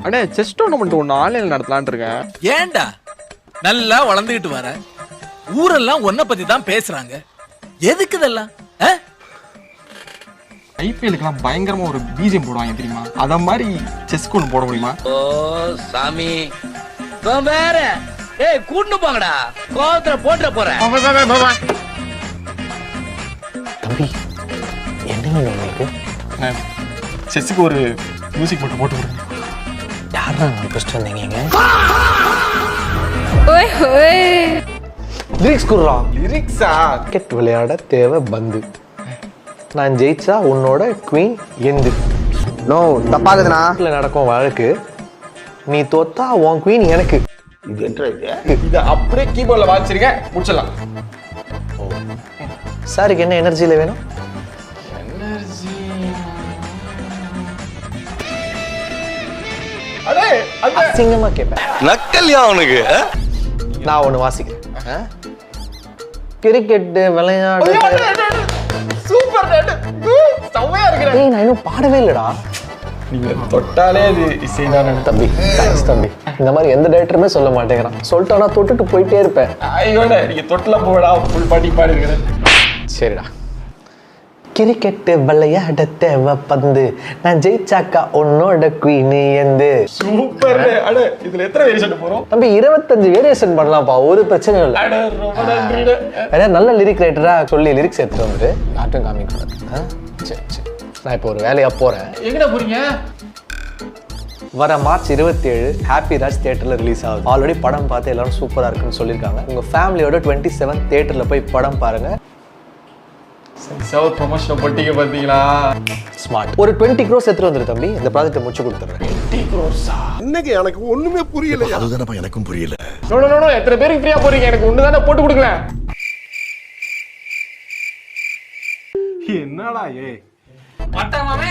அண்ணே chess tournament ஒன்று ஆன்லைனில் நடத்தலான் இருக்கேன். ஏன்டா நல்லா வளர்ந்துகிட்டு வர ஊரெல்லாம் உன்னை பத்தி தான் பேசுறாங்க. எதுக்கு இதெல்லாம்? ஐபிஎலுக்குலாம் பயங்கரமா ஒரு பிஜிஎம் போடுவாங்க தெரியுமா? அத மாதிரி செஸ்க்கு ஒன்று போட முடியுமா? ஓ சாமி வேற கூட்டு போங்கடா, கோவத்துல போட்டுற போறேன். தம்பி என்னங்க உங்களுக்கு செஸ்ஸுக்கு ஒரு மியூசிக் மட்டும் போட்டு விடுங்க. யாரா ஃபர்ஸ்ட் வந்தீங்க? லிரிக்ஸ் குடுறா. லிரிக்ஸா? கிரிக்கெட் விளையாட தேவை பந்து, நான் ஜெயிச்சா உன்னோட குவீன் எந்து. நோ தப்பாகுதுண்ணா. நடக்கும் வழக்கு, நீ தோத்தா உன் குவீன் எனக்கு. இதை அப்படியே கீபோர்ட்ல வாசிச்சிருங்க, முடிச்சிடலாம். சாருக்கு என்ன எனர்ஜியில வேணும்? அசிங்கமா கேட்பேன். நக்கல்யா அவனுக்கு. நான் ஒண்ணு வாசிக்கிறேன். கிரிக்கெட் விளையாடு. சூப்பர் டேட், செமையா இருக்கு. ஏய் நான் இன்னும் பாடவே இல்லடா. நீங்க தொட்டாலே அது இசைதானே தம்பி. தேங்க்ஸ் தம்பி. இந்த மாதிரி எந்த டைரக்டருமே சொல்ல மாட்டேங்கிறான். சொல்லிட்டானா தொட்டுட்டு போயிட்டே இருப்பேன். ஐயோட நீங்க தொட்டல போடா, ஃபுல் பாட்டி பாடி இருக்கிறேன். சரிடா. கிரிக்கெட் விளையாட தேவை பந்து, நான் ஜெயிச்சாக்கா உன்னோட குவீன் எந்து. சூப்பர். அட இதுல எத்தனை வேரியேஷன் போறோம்? தம்பி 25 வேரியேஷன் பண்ணலாம்ப்பா, ஒரு பிரச்சனை இல்லை. அட ரொம்ப நன்றிடா. வேற நல்ல லிரிக் ரைட்டரா சொல்லி லிரிக்ஸ் எடுத்துட்டு வந்துட்டு யார்ட்டும் காமிக்கூடாது. சரி சரி, நான் இப்போ ஒரு வேலையா போறேன். எங்கடா போறீங்க? வர மார்ச் 27 ஹாப்பி ராஜ் தியேட்டர்ல ரிலீஸ் ஆகுது. ஆல்ரெடி படம் பார்த்து எல்லாரும் சூப்பரா இருக்குன்னு சொல்லியிருக்காங்க. உங்க ஃபேமிலியோட 27 தியேட்டர்ல போய் படம் பாருங்க. சவுத் ப்ரொமோஷன் போட்டிங்க பாத்தீங்களா? ஸ்மார்ட். ஒரு 20 crores எடுத்துட்டு வந்துரு தம்பி, இந்த ப்ராஜெக்ட்டை முடிச்சு கொடுத்துறேன். 20 crores இன்னைக்கு எனக்கு ஒண்ணுமே புரியல. அதுதானப்பா எனக்கும் புரியல. நோ எத்தனை பேருக்கு ஃப்ரீயா போறீங்க? எனக்கு ஒண்ணு தானே போட்டு கொடுக்கல. என்னடா ஏ பட்டமாவே